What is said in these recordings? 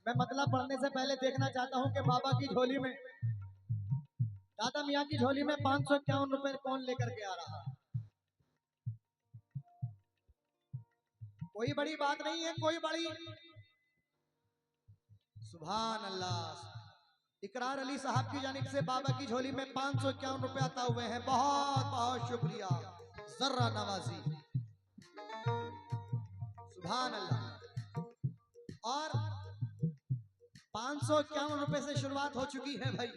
मैं मतलब पढ़ने से पहले देखना चाहता हूँ कि बाबा की झोली में, दादा मियाँ की झोली में 551 रुपए कौन लेकर के आ रहा है। कोई बड़ी बात नहीं है, कोई बड़ी। सुभान अल्लाह। इकरार अली साहब की जानिब से बाबा की झोली में 551 रुपए आता हुए हैं। बहुत बहुत शुक्रिया, जर्रा नवाजी। सुभान अल्लाह। और 551 रुपए से शुरुआत हो चुकी है भाई।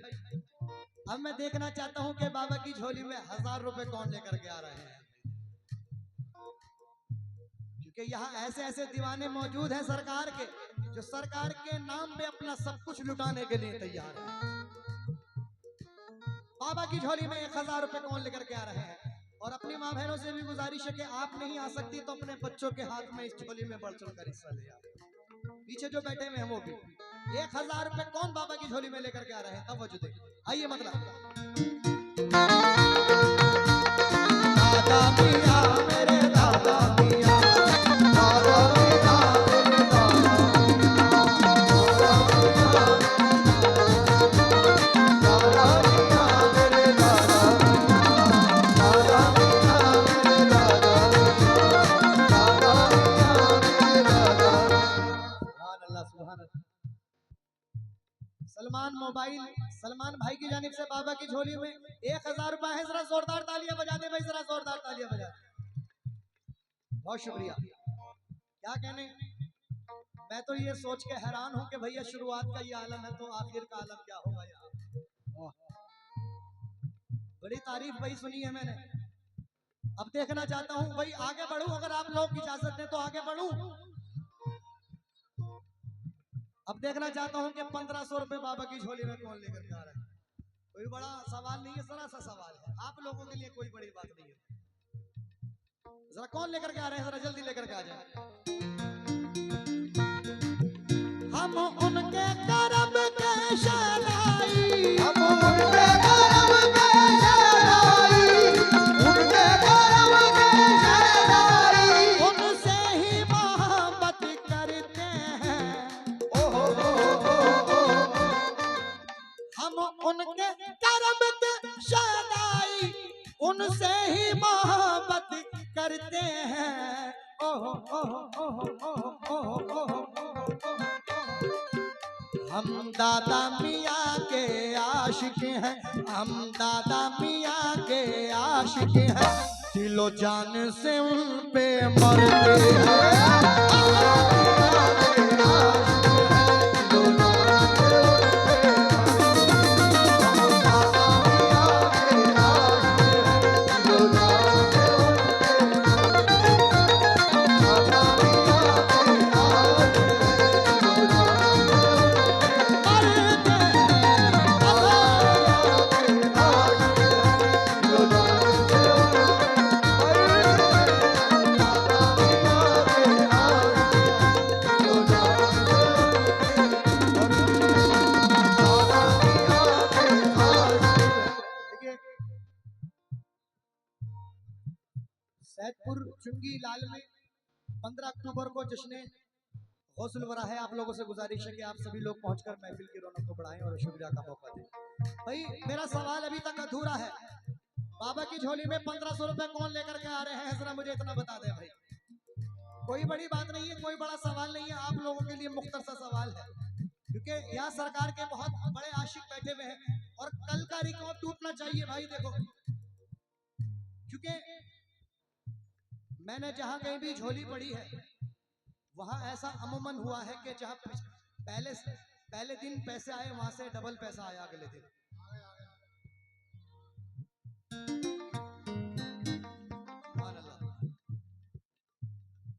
अब मैं देखना चाहता हूं कि बाबा की झोली में 1000 रुपए कौन लेकर के आ रहे हैं, क्योंकि यहाँ ऐसे ऐसे दीवाने मौजूद हैं सरकार के, जो सरकार के नाम पे अपना सब कुछ लुटाने के लिए तैयार है। बाबा की झोली में 1000 रुपए कौन लेकर के आ रहे हैं। और अपनी माँ बहनों से भी गुजारिश है कि आप नहीं आ सकती तो अपने बच्चों के हाथ में इस झोली में बढ़ चढ़ कर हिस्सा ले आओ। पीछे जो बैठे हुए हैं वो भी 1000 रुपए कौन बाबा की झोली में लेकर के आ रहे हैं, तब वो जो देखिए। आइए मतलब दादा मियाँ मेरे दादा मियाँ, दादा मियाँ मेरे दादा सलमान मोबाइल, सलमान भाई की जानिब से बाबा की झोली में 1000 रुपए है। जरा जोरदार तालियां बजा दे भाई, जरा जोरदार तालियां बजा दे। बहुत शुक्रिया। क्या कहने, मैं तो ये सोच के हैरान हूं कि भैया शुरुआत का ये आलम है तो आखिर का आलम क्या होगा यार। बड़ी तारीफ भाई सुनी है मैंने। अब देखना चाहता हूं भाई, आगे बढ़ूं, अगर आप लोग इजाजत दें तो आगे बढ़ूं। अब देखना चाहता हूं कि 1500 रुपए बाबा की झोली में कौन लेकर के आ रहा है। कोई बड़ा सवाल नहीं है, जरा सा सवाल है, आप लोगों के लिए कोई बड़ी बात नहीं है। जरा कौन लेकर के आ रहे हैं, जरा जल्दी लेकर के आ जाए। हम उनके करम के शहनाई, हम उनके करम के शहनाई, उनके करम के शहनाई, उनसे ही मोहब्बत करते हैं। हम उनके करम के शहनाई, उनसे ही मोहब्बत करते हैं। ओहो ओहो ओहो ओहो ओहो ओहो। हम दादा मियाँ के आशिक हैं, हम दादा मियाँ के आशिक हैं, दिलो जान से उन पे मरते हैं। सैदपुर चुंगी लाल में 15 अक्टूबर को जश्न गौसुल वरा है। आप लोगों से गुजारिश है कि आप सभी लोग पहुंचकर महफिल की रौनक को बढ़ाएं और शुक्रिया का मौका दें। भाई मेरा सवाल अभी तक अधूरा है, बाबा की झोली में 1500 रुपए कौन लेकर के आ रहे हैं, जरा मुझे इतना बता दें भाई। कोई बड़ी बात नहीं है, कोई बड़ा सवाल नहीं है, आप लोगों के लिए मुख्तर सा सवाल है, क्योंकि यहाँ सरकार के बहुत बड़े आशिक बैठे हुए हैं और कल का रिकॉर्ड टूटना चाहिए भाई। देखो, क्योंकि मैंने जहां कहीं भी झोली पड़ी है वहां ऐसा अमूमन हुआ है कि जहां पहले दिन पैसे आए वहां से डबल पैसा आया अगले दिन।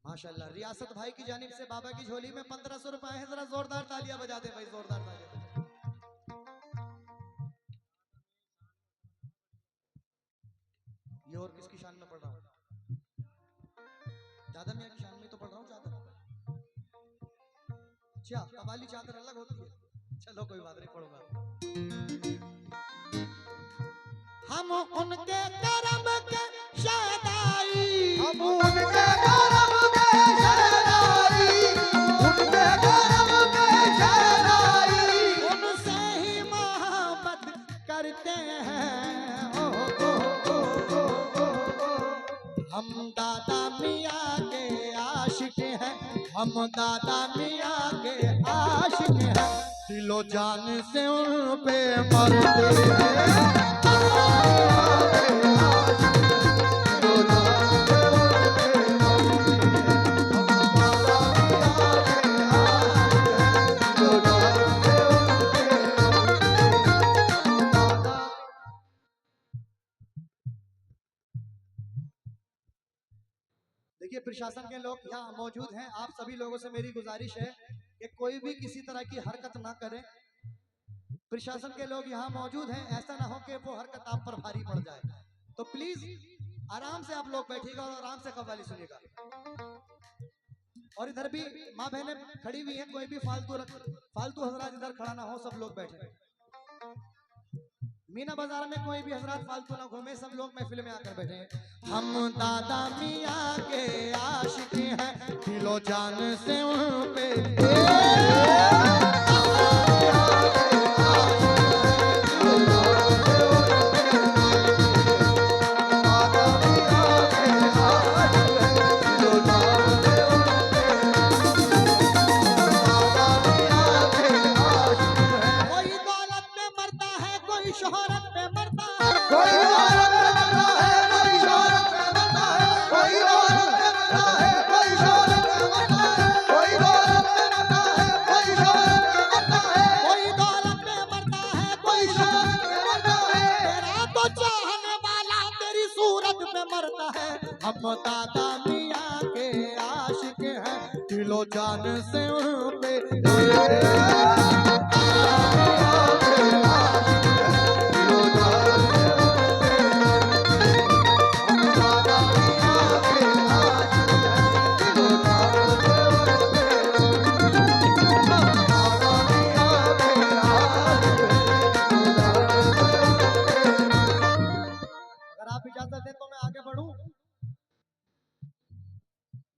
माशाल्लाह। रियासत भाई की जानिब से बाबा की झोली में 1500 रुपए है। जरा जोरदार तालियां बजा दे भाई, जोरदार तालियां। ये और किसकी शान में पढ़ रहा हूँ? दादा मियाँ की शान में तो पढ़ रहा हूँ चादर। अच्छा, कबाली चादर अलग होती है, चलो कोई बात नहीं, पढ़ूंगा। हम उनके करम के शहनाई, हम उनके करम के शहनाई, उनके करम के शहनाई। हम दादा मियाँ के आशिक हैं, दिलो जान से उन पे मरते हैं। देखिए प्रशासन के लोग यहाँ मौजूद हैं, आप सभी लोगों से मेरी गुजारिश है कि कोई भी किसी तरह की हरकत ना करें। प्रशासन के लोग यहाँ मौजूद हैं, ऐसा ना हो कि वो हरकत आप पर भारी पड़ जाए, तो प्लीज आराम से आप लोग बैठिएगा और आराम से कव्वाली सुनिएगा। और इधर भी माँ बहनें खड़ी हुई हैं, कोई भी फालतू हजरात इधर खड़ा ना हो, सब लोग बैठे। मीना बाजार में कोई भी हजरात फालतू ना घूमे, सब लोग महफिल में आकर बैठे हैं। हम दादा मियाँ के आशिक हैं, दिलो जान से उन पे हम दादा मियाँ के आशिक हैं, दिलो जान से उन पे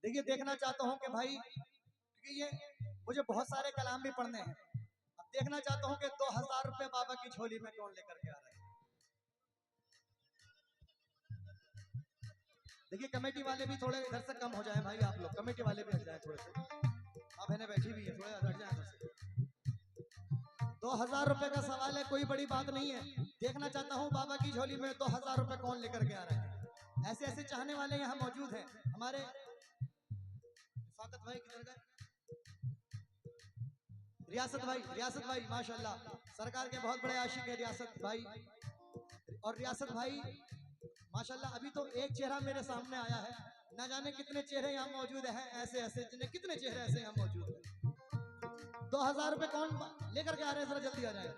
देखिए देखना चाहता हूं कि भाई, क्योंकि ये मुझे बहुत सारे कलाम भी पढ़ने हैं, अब देखना चाहता हूं कि 2000 रुपए बाबा की झोली में कौन लेकर के आ रहा है। देखिए कमेटी वाले भी थोड़े इधर से कम हो जाए भाई, आप लोग कमेटी वाले भी हट जाए थोड़े से, अब है बैठी हुई है, थोड़े हट जाए इधर से। 2000 रुपए का सवाल है, कोई बड़ी बात नहीं है। देखना चाहता हूं बाबा की झोली में 2000 रुपए कौन लेकर के आ रहा है। ऐसे ऐसे चाहने वाले यहाँ मौजूद हैं। हमारे भाई किधर गए? रियासत भाई माशाल्लाह, सरकार के बहुत बड़े आशिक है रियासत भाई। और रियासत भाई माशाल्लाह, अभी तो एक चेहरा मेरे सामने आया है, ना जाने कितने चेहरे यहाँ मौजूद हैं, ऐसे ऐसे जिन्हें कितने चेहरे ऐसे यहाँ मौजूद हैं। 2000 रुपए कौन लेकर के आ रहे हैं, जरा जल्दी आ जाए।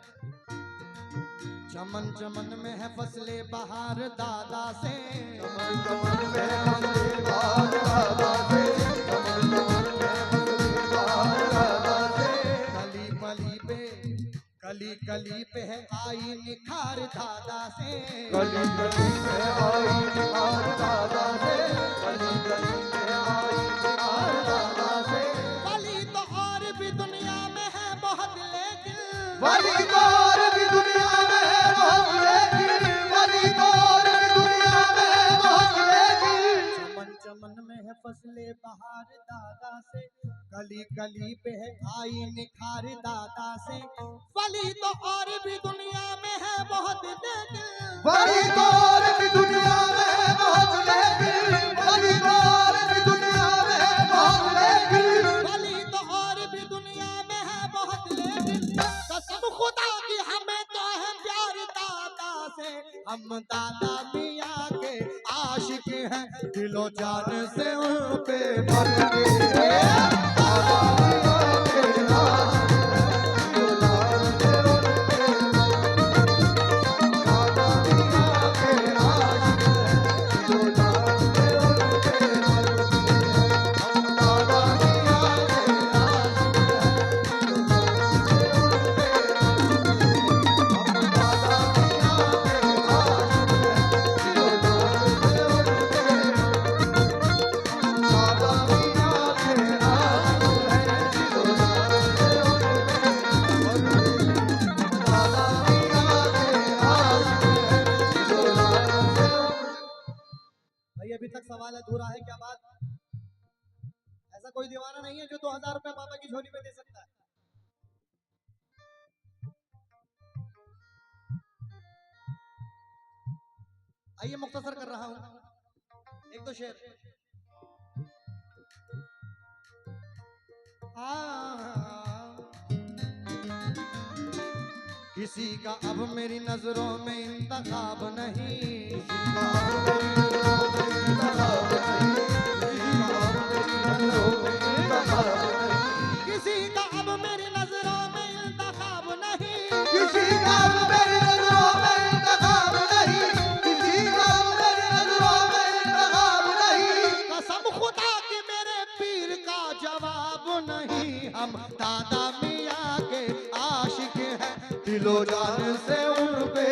चमन चमन में है फसले बहार दादा से, चमन चमन में है फसले बहार दादा से, चमन चमन में है फसले बहार दादा से। कली कली पे है आई निखार दादा से, कली कली पे आई निखार दादा से, कली कली पे आई निखार दादा से। वली तो और भी दुनिया में है बहुत लेकिन, वली तो और भी दुनिया में है बहुत लेकिन, वली तो और भी दुनिया में है बहुत लेकिन। चमन चमन में है फसले बहार दादा से, कली कली पे है आई निखार दादा से। वली तो और भी दुनिया में है बहुत लेकिन, वली तो और भी दुनिया में है बहुत लेकिन, वली तो और भी दुनिया में है बहुत लेकिन, वली तो और भी दुनिया में है बहुत लेकिन। कसम खुदा की हमें तो है प्यार दादा से, हम दादा मियाँ के आशिक हैं, दिलो जान से उन पे मरते हैं। अभी तक सवाल अधूरा है, क्या बात? ऐसा कोई दीवाना नहीं है जो 2000 रुपए बाबा की झोली में दे सकता है। आइए मुख्तसर कर रहा हूं एक दो शेर। किसी का अब मेरी नजरों में इंतखाब नहीं, किसी का अब मेरी नजरों में इंतखाब नहीं, किसी का अब मेरी नजरों में इंतखाब नहीं, किसी का अब मेरी नजरों में इंतखाब नहीं। कसम खुदा की मेरे पीर का जवाब नहीं। हम दादा मियाँ के आशिक हैं, दिलो जान से उन पे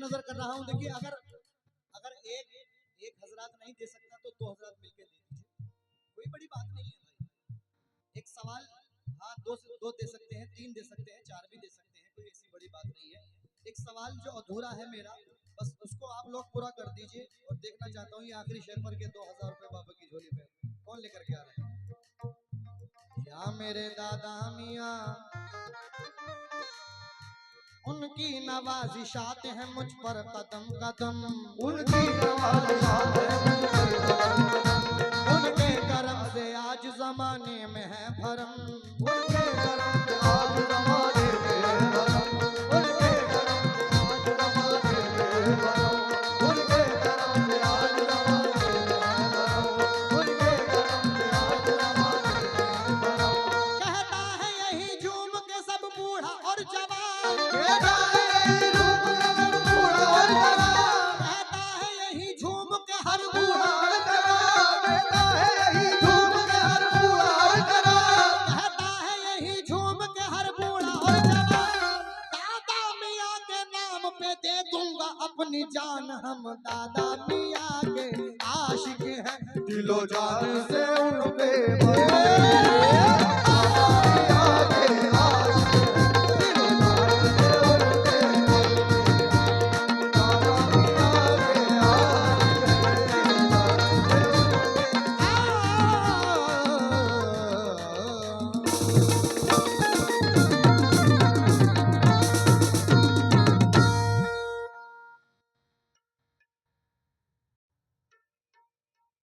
नजर कर रहा हूं। देखिए अगर अगर एक हजरात नहीं दे सकता तो 2 हजरात मिलकर दे दीजिए, कोई बड़ी बात नहीं है भाई। एक सवाल हाँ दो दे सकते हैं, 3 दे सकते हैं, 4 भी दे सकते हैं, कोई ऐसी बड़ी बात नहीं है। एक सवाल जो अधूरा है मेरा, बस उसको आप लोग पूरा कर दीजिए। और देखना चाहता हूँ ये आखिरी शेर पर के 2000 रुपए बाबा की झोली में कौन लेकर के आ रहे हैं। या मेरे दादा मियाँ उनकी नवाजिशात है मुझ पर कदम कदम, उनकी नवाजिशात है मुझ पर कदम कदम, उनके करम से आज जमाने में है भरम, उनके करम से आज जमाने में है भरम, उनके करम से आज जमाने में है भरम, उनके करम से आज जमाने में है भरम, उनके करम से आज जमाने में है भरम। कहता है यही झूम के सब बूढ़ा और जवान, कहता है यही झूम के सब बूढ़ा और जवान, कहता है यही झूम के हर बूढ़ा बूढ़ा, और जवान, कहता है यही झूम के हर बूढ़ा और जवान, कहता है यही झूम के हर बूढ़ा और जवान। दादा मियाँ के नाम पे दे दूंगा अपनी जान, हम दादा मियाँ के आशिक हैं, दिलो जान से उन पे